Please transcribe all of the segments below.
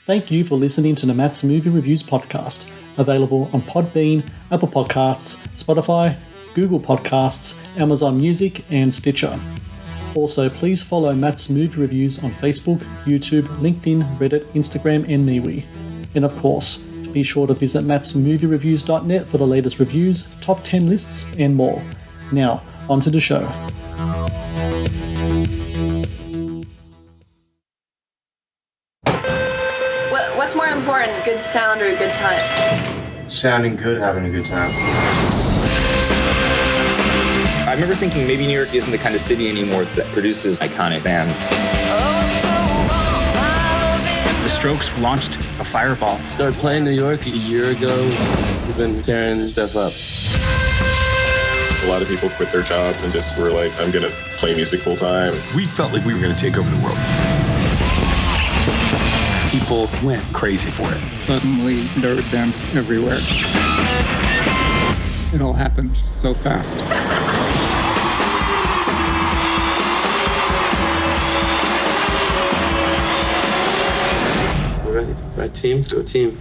Thank you for listening to the Matt's Movie Reviews podcast, available on Podbean, Apple Podcasts, Spotify, Google Podcasts, Amazon Music, and Stitcher. Also, please follow Matt's Movie Reviews on Facebook, YouTube, LinkedIn, Reddit, Instagram, and MeWe. And of course, be sure to visit mattsmoviereviews.net for the latest reviews, top 10 lists, and more. Now, on to the show. What's more important, good sound or a good time? Sounding good, having a good time. I remember thinking maybe New York isn't the kind of city anymore that produces iconic bands. The Strokes launched a Fireball. Started playing New York a year ago. We've been tearing stuff up. A lot of people quit their jobs and just were like, I'm going to play music full time. We felt like we were going to take over the world. People went crazy for it. Suddenly, there were bands everywhere. It all happened so fast. We're ready. Right team? Go team.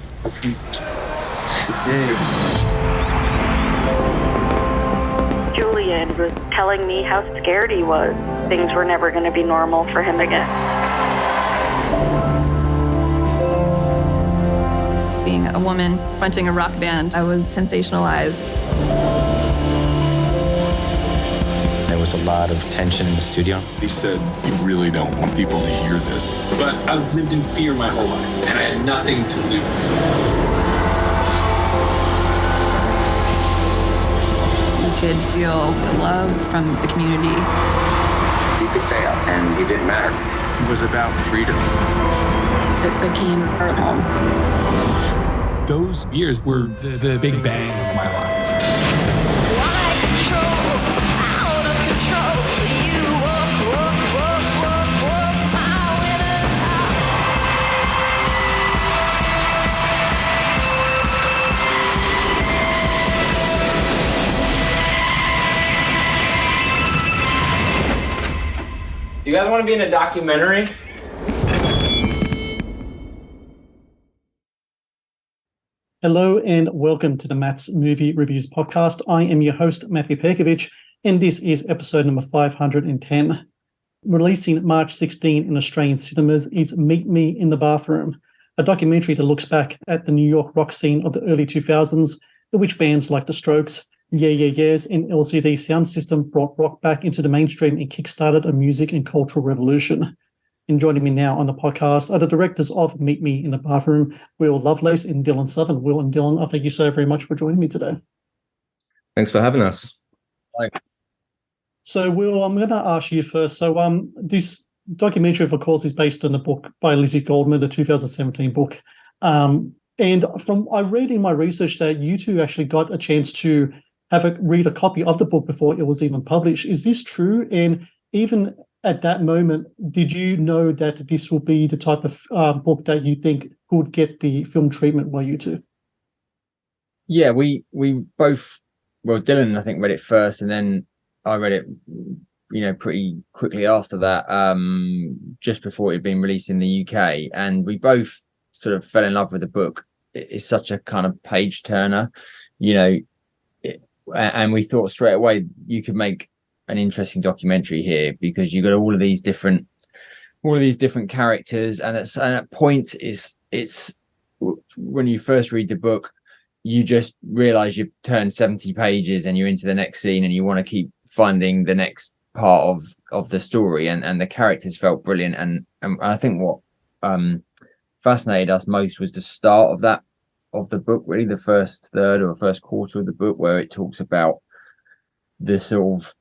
Julian was telling me how scared he was. Things were never going to be normal for him again. Being a woman fronting a rock band, I was sensationalized. There was a lot of tension in the studio. He said, you really don't want people to hear this. But I've lived in fear my whole life, and I had nothing to lose. You could feel the love from the community. You could fail, and it didn't matter. It was about freedom. It became our home. Those years were the big bang of my life. You guys want to be in a documentary? Hello and welcome to the Matt's Movie Reviews podcast. I am your host, Matthew Pejkovic, and this is episode number 510. Releasing March 16 in Australian cinemas is Meet Me in the Bathroom, a documentary that looks back at the New York rock scene of the early 2000s, in which bands like The Strokes, Yeah Yeah Yeahs, and LCD Sound System brought rock back into the mainstream and kickstarted a music and cultural revolution. And joining me now on the podcast are the directors of Meet Me in the Bathroom, Will Lovelace and Dylan Southern. Will and Dylan, thank you so very much for joining me today. Thanks for having us. Hi. So, Will, I'm going to ask you first. So, this documentary, of course, is based on a book by Lizzie Goldman, the 2017 book. And from I read in my research that you two actually got a chance to read a copy of the book before it was even published. Is this true? And even at that moment, did you know that this will be the type of book that you think would get the film treatment by you two? Yeah, we both, well, Dylan, I think, read it first, and then I read it, pretty quickly after that, just before it had been released in the UK. And we both sort of fell in love with the book. It's such a kind of page turner, and we thought straight away you could make an interesting documentary here because you got all of these different characters, and at points it's when you first read the book, you just realize you've turned 70 pages and you're into the next scene and you want to keep finding the next part of the story, and the characters felt brilliant, and I think what fascinated us most was the start of the book, really the first third or first quarter of the book, where it talks about the sort of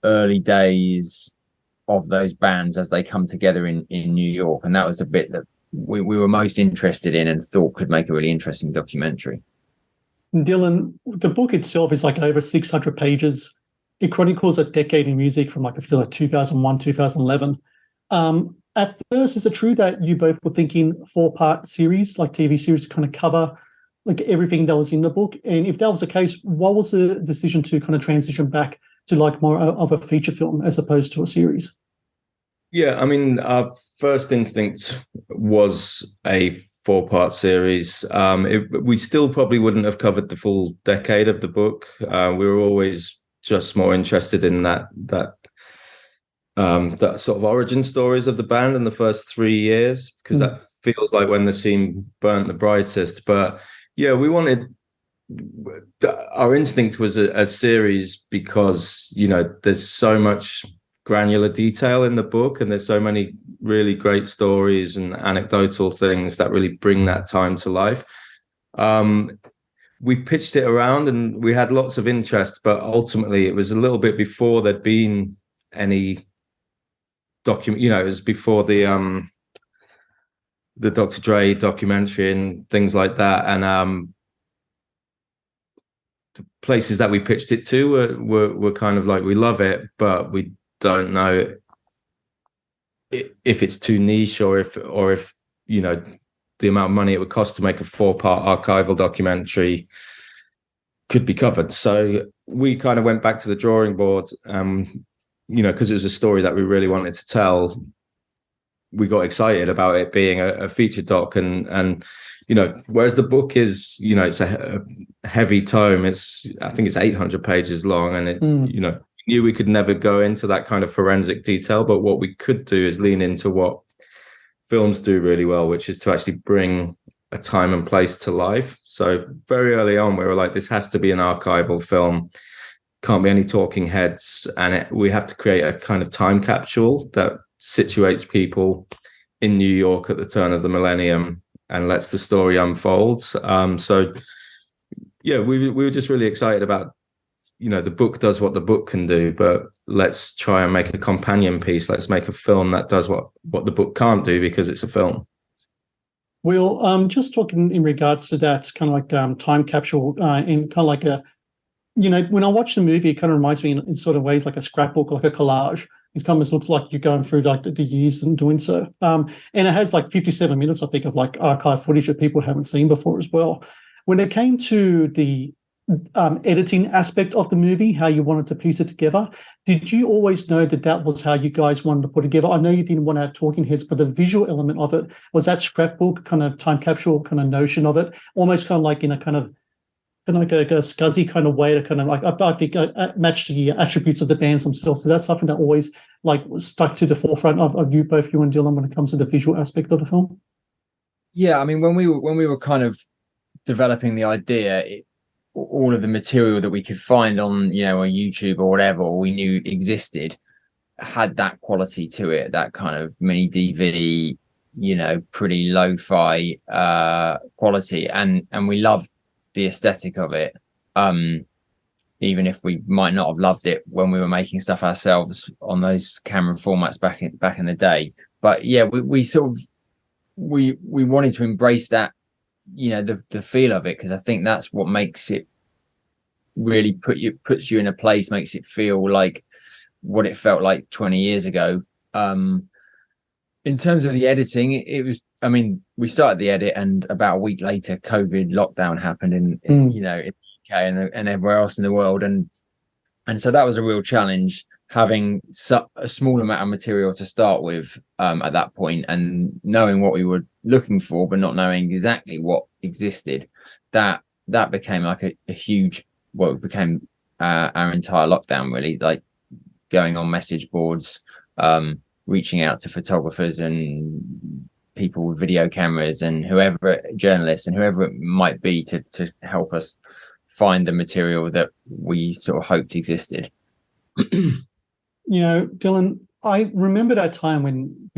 early days of those bands as they come together in New York. And that was the bit that we were most interested in and thought could make a really interesting documentary. Dylan, the book itself is like over 600 pages. It chronicles a decade in music from 2001, 2011. At first, is it true that you both were thinking 4-part series, like TV series, to kind of cover like everything that was in the book? And if that was the case, what was the decision to kind of transition back to like more of a feature film as opposed to a series? Yeah, I mean, our first instinct was a 4-part series. We still probably wouldn't have covered the full decade of the book. We were always just more interested in that sort of origin stories of the band in the first 3 years, because that feels like when the scene burnt the brightest. But yeah, we wanted, our instinct was a series because, you know, there's so much granular detail in the book, and there's so many really great stories and anecdotal things that really bring that time to life. We pitched it around and we had lots of interest, but ultimately it was a little bit before there'd been any document, you know, it was before the Dr. Dre documentary and things like that. And the places that we pitched it to were kind of like, we love it, but we don't know if it's too niche, or if you know, the amount of money it would cost to make a 4-part archival documentary could be covered. So we kind of went back to the drawing board, you know, because it was a story that we really wanted to tell. We got excited about it being a feature doc, and you know, whereas the book is, you know, it's a heavy tome. I think it's 800 pages long, and it, you know, knew we could never go into that kind of forensic detail, but what we could do is lean into what films do really well, which is to actually bring a time and place to life. So very early on, we were like, this has to be an archival film, can't be any talking heads, and we have to create a kind of time capsule that situates people in New York at the turn of the millennium and lets the story unfold. So yeah, we were just really excited about, you know, the book does what the book can do, but let's try and make a companion piece. Let's make a film that does what the book can't do, because it's a film. Will, just talking in regards to that kind of like time capsule, and kind of like a, you know, when I watch the movie, it kind of reminds me in sort of ways like a scrapbook, like a collage. It kind of looks like you're going through like the years and doing so. And it has like 57 minutes, I think, of like archive footage that people haven't seen before as well. When it came to the editing aspect of the movie, how you wanted to piece it together, did you always know that was how you guys wanted to put it together? I know you didn't want to have talking heads, but the visual element of it, was that scrapbook kind of time capsule kind of notion of it, almost kind of like in a kind of like a scuzzy kind of way to kind of like, I think, match the attributes of the bands themselves. So that's something that always like stuck to the forefront of you, both you and Dylan, when it comes to the visual aspect of the film. Yeah, I mean, when we were kind of developing the idea, all of the material that we could find on, you know, on YouTube or whatever, or we knew existed, had that quality to it, that kind of mini DV, you know, pretty lo-fi quality, and we loved the aesthetic of it, even if we might not have loved it when we were making stuff ourselves on those camera formats back in the day. But yeah, we sort of we wanted to embrace that, you know, the feel of it, because I think that's what makes it really puts you in a place, makes it feel like what it felt like 20 years ago. In terms of the editing, it was, I mean, we started the edit, and about a week later, COVID lockdown happened in you know, in the UK and everywhere else in the world, and so that was a real challenge, having a small amount of material to start with at that point, and knowing what we were looking for, but not knowing exactly what existed. That became like a huge, well, it became our entire lockdown, really, like going on message boards, reaching out to photographers and people with video cameras and whoever, journalists and whoever it might be, to help us find the material that we sort of hoped existed. You know, Dylan, I remember that time when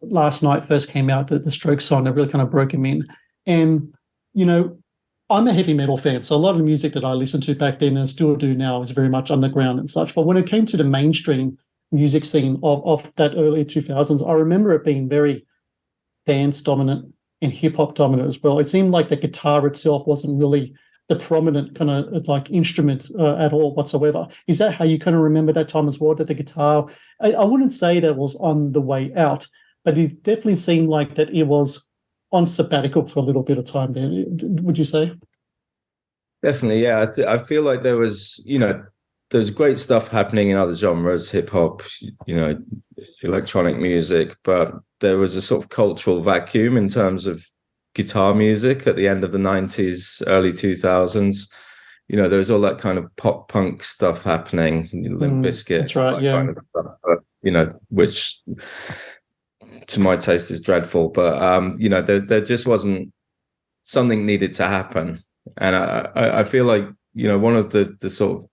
Last Night first came out, the Strokes song that really kind of broke him in. And, you know, I'm a heavy metal fan, so a lot of the music that I listened to back then and still do now is very much underground and such. But when it came to the mainstream music scene of that early 2000s, I remember it being very dance dominant and hip hop dominant as well. It seemed like the guitar itself wasn't really the prominent kind of like instrument at all whatsoever. Is that how you kind of remember that time as well, that the guitar, I wouldn't say that it was on the way out, but it definitely seemed like that it was on sabbatical for a little bit of time there. Would you say? Definitely, yeah. I feel like there was, you know, there's great stuff happening in other genres, hip hop, electronic music, but there was a sort of cultural vacuum in terms of guitar music at the end of the 90s, early 2000s. There was all that kind of pop punk stuff happening, Limp Bizkit. That's right, yeah. Kind of stuff, but, which to my taste is dreadful. But, there just wasn't, something needed to happen. And I feel like, one of the sort of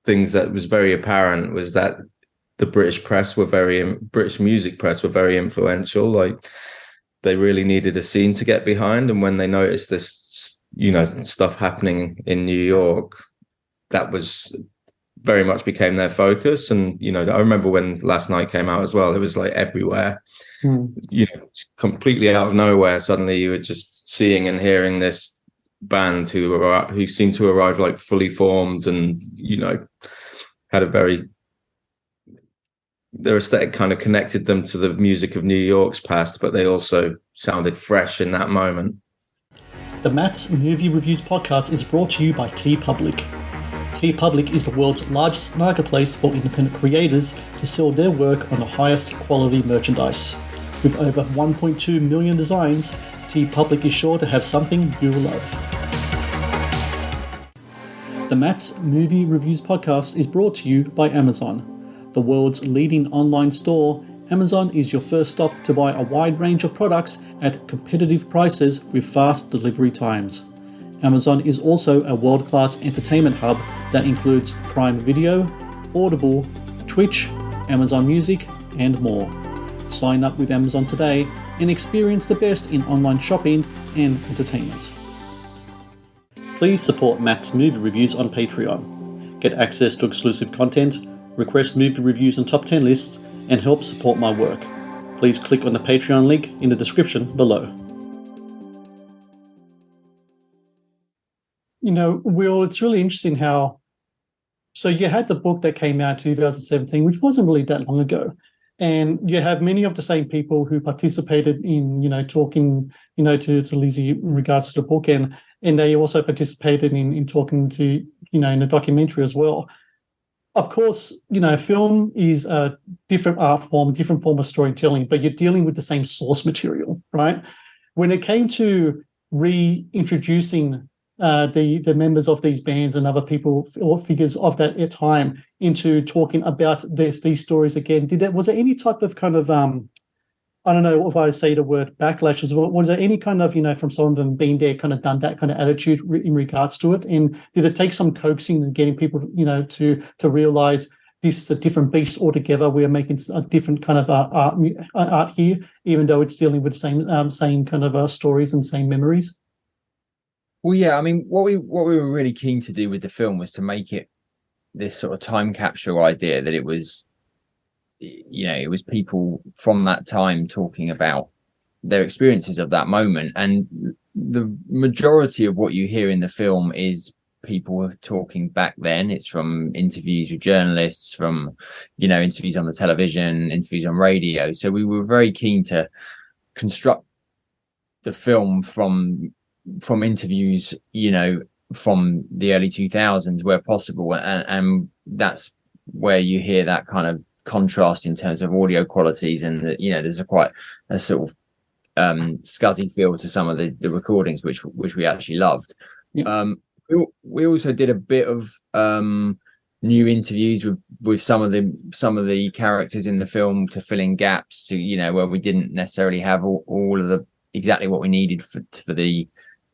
things that was very apparent was that the British music press were very influential. Like, they really needed a scene to get behind. And when they noticed this, stuff happening in New York, that was very much became their focus. And, I remember when Last Night came out as well, it was like everywhere, completely out of nowhere. Suddenly you were just seeing and hearing this band who seemed to arrive like fully formed and, had their aesthetic kind of connected them to the music of New York's past, but they also sounded fresh in that moment. The Matt's Movie Reviews podcast is brought to you by TeePublic. TeePublic is the world's largest marketplace for independent creators to sell their work on the highest quality merchandise. With over 1.2 million designs, TeePublic is sure to have something you'll love. The Matt's Movie Reviews podcast is brought to you by Amazon. The world's leading online store, Amazon is your first stop to buy a wide range of products at competitive prices with fast delivery times. Amazon is also a world-class entertainment hub that includes Prime Video, Audible, Twitch, Amazon Music, and more. Sign up with Amazon today and experience the best in online shopping and entertainment. Please support Matt's Movie Reviews on Patreon. Get access to exclusive content, request movie reviews and top 10 lists, and help support my work. Please click on the Patreon link in the description below. Will, it's really interesting how... So you had the book that came out in 2017, which wasn't really that long ago. And you have many of the same people who participated in, talking, to Lizzie in regards to the book. And they also participated in talking to, in the documentary as well. Of course, film is a different art form, different form of storytelling, but you're dealing with the same source material, right? When it came to reintroducing the members of these bands and other people or figures of that time into talking about these stories again, was there any type of kind of I don't know if I say the word backlash as well. Was there any kind of, from some of them being there, kind of done that kind of attitude in regards to it? And did it take some coaxing and getting people, to realize this is a different beast altogether? We are making a different kind of art here, even though it's dealing with the same kind of stories and same memories. Well, yeah, I mean, what we were really keen to do with the film was to make it this sort of time capsule idea that it was people from that time talking about their experiences of that moment. And the majority of what you hear in the film is people talking back then. It's from interviews with journalists, from, interviews on the television, interviews on radio. So we were very keen to construct the film from interviews, from the early 2000s where possible. And that's where you hear that kind of contrast in terms of audio qualities, and there's quite a sort of scuzzy feel to some of the recordings which we actually loved. We also did a bit of new interviews with some of the characters in the film to fill in gaps, to where we didn't necessarily have all of the exactly what we needed for the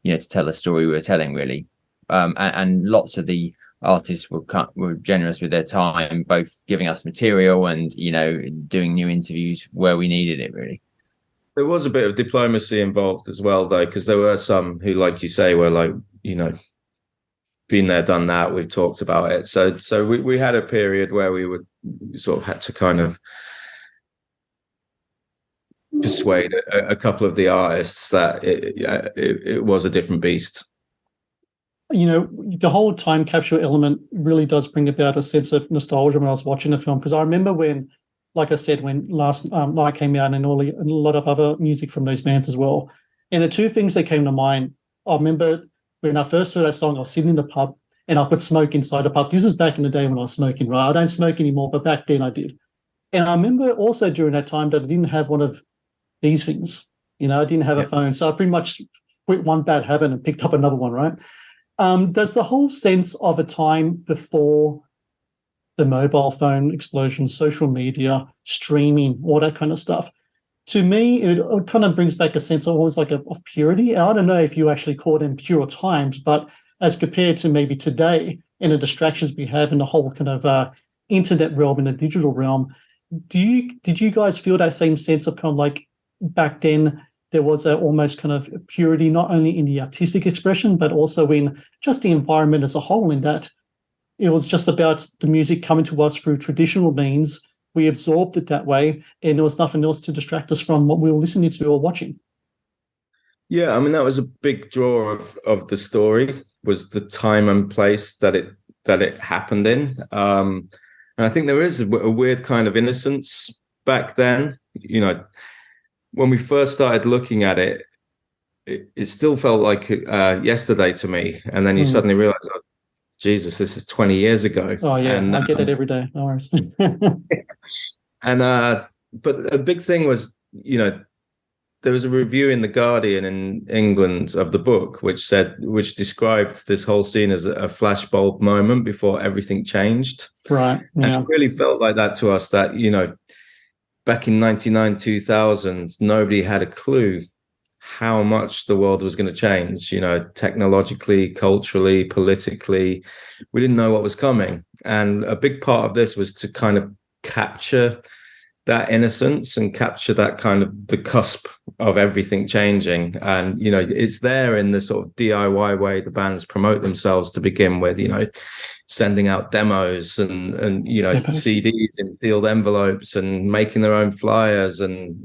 to tell the story we were telling, really. And lots of the artists were generous with their time, both giving us material and doing new interviews where we needed it, really. There was a bit of diplomacy involved as well, though, because there were some who, like you say, were like, been there, done that, we've talked about it. So we had a period where we sort of had to kind of persuade a couple of the artists that it was a different beast. The whole time capsule element really does bring about a sense of nostalgia when I was watching the film, because I remember when, like I said, when Last Night came out and a lot of other music from those bands as well. And the two things that came to mind, I remember when I first heard that song, I was sitting in the pub and I could smoke inside a pub. This was back in the day when I was smoking, right? I don't smoke anymore, but back then I did. And I remember also during that time that I didn't have one of these things. I didn't have a phone. So I pretty much quit one bad habit and picked up another one, right? Does the whole sense of a time before the mobile phone explosion, social media, streaming, all that kind of stuff, to me, it kind of brings back a sense of almost like of purity. And I don't know if you actually call them pure times, but as compared to maybe today and the distractions we have in the whole kind of internet realm and the digital realm, did you guys feel that same sense of kind of like back then there was a almost kind of purity, not only in the artistic expression, but also in just the environment as a whole, in that it was just about the music coming to us through traditional means. We absorbed it that way, and there was nothing else to distract us from what we were listening to or watching. Yeah, I mean, that was a big draw of the story, was the time and place that it happened in. And I think there is a weird kind of innocence back then. When we first started looking at it, it still felt like yesterday to me. And then you suddenly realize, oh, Jesus, this is 20 years ago. Oh, yeah, and, I get that every day. No worries. And but a big thing was, there was a review in The Guardian in England of the book, which described this whole scene as a flashbulb moment before everything changed. Right. Yeah. And it really felt like that to us, that, back in 99, 2000, nobody had a clue how much the world was going to change, technologically, culturally, politically. We didn't know what was coming. And a big part of this was to kind of capture that innocence and capture that kind of the cusp of everything changing. And, it's there in the sort of DIY way the bands promote themselves to begin with, sending out demos and CDs in sealed envelopes and making their own flyers and,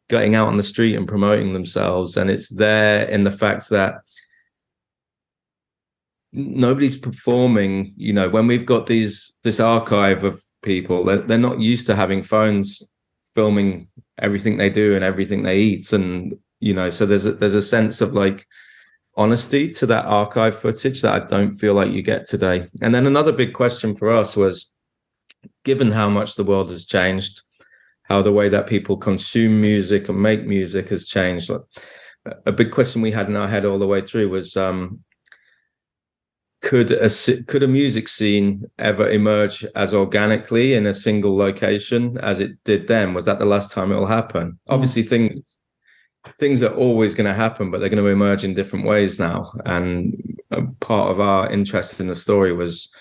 getting out on the street and promoting themselves. And it's there in the fact that nobody's performing, when we've got this archive of people, they're not used to having phones filming everything they do and everything they eat. And, so there's a sense of like honesty to that archive footage that I don't feel like you get today. And then another big question for us was, given how much the world has changed, how the way that people consume music and make music has changed. A big question we had in our head all the way through was, could a music scene ever emerge as organically in a single location as it did then? Was that the last time it will happen? Obviously, things are always going to happen, but they're going to emerge in different ways now. And part of our interest in the story was,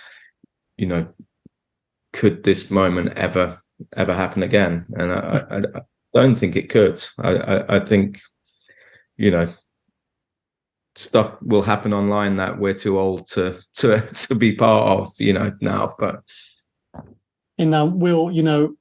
could this moment ever happen again? And I don't think it could. I think, stuff will happen online that we're too old to be part of, now. But Will,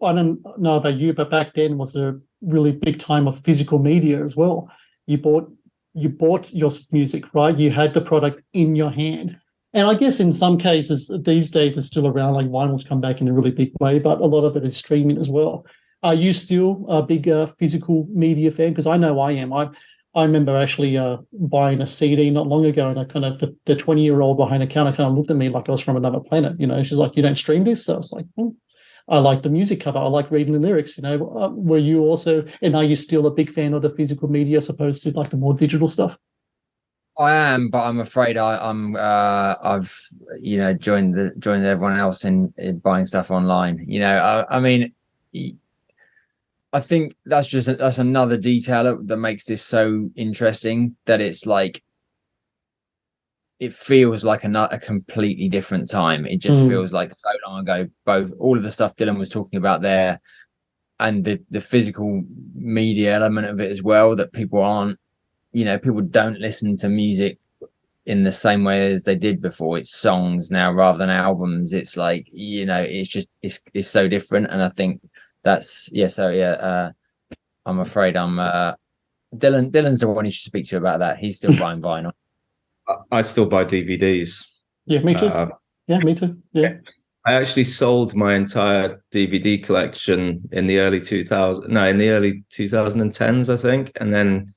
I don't know about you, but back then was a really big time of physical media as well. You bought your music, right? You had the product in your hand. And I guess in some cases these days it's still around, like vinyl's come back in a really big way, but a lot of it is streaming as well. Are you still a big physical media fan? Because I know I am. I remember actually buying a CD not long ago, and I kind of, the 20-year-old behind the counter kind of looked at me like I was from another planet. She's like, "You don't stream this?" So I was like, I like the music cover. I like reading the lyrics. Were you also, and are you still a big fan of the physical media as opposed to like the more digital stuff? I am, but I'm afraid I've joined everyone else in buying stuff online. I mean, I think that's another detail that makes this so interesting, that it's like it feels like a completely different time. It just feels like so long ago. All of the stuff Dylan was talking about there, and the physical media element of it as well, that people don't listen to music in the same way as they did before. It's songs now rather than albums. It's like, it's so different. And I think that's, I'm afraid Dylan's the one you should speak to about that. He's still buying vinyl. I still buy DVDs. Yeah, me too. Me too. Yeah. I actually sold my entire DVD collection in the early 2010s, I think. And then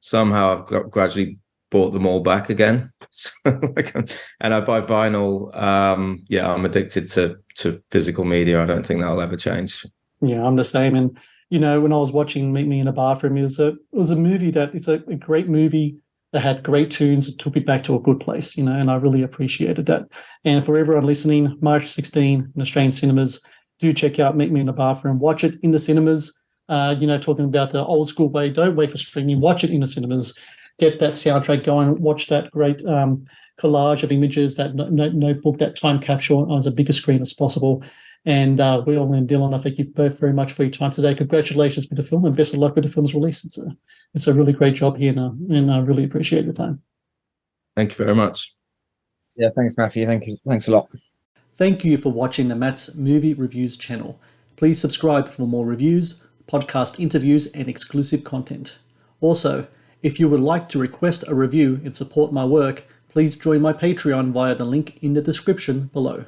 somehow I've gradually bought them all back again. So, and I buy vinyl. I'm addicted to physical media. I don't think that'll ever change. Yeah, I'm the same. And, when I was watching Meet Me in a Bathroom, it's a movie it's a great movie that had great tunes. It took me back to a good place, and I really appreciated that. And for everyone listening, March 16 in Australian cinemas, do check out Meet Me in the Bathroom. Watch it in the cinemas. Talking about the old school way, don't wait for streaming. Watch it in the cinemas. Get that soundtrack going. Watch that great collage of images, that notebook, that time capsule on the biggest screen as possible. And Will and Dylan, I thank you both very much for your time today. Congratulations with the film, and best of luck with the film's release. It's a really great job here, and I really appreciate the time. Thank you very much. Yeah, thanks, Matthew. Thanks a lot. Thank you for watching the Matt's Movie Reviews channel. Please subscribe for more reviews, podcast interviews, and exclusive content. Also, if you would like to request a review and support my work, please join my Patreon via the link in the description below.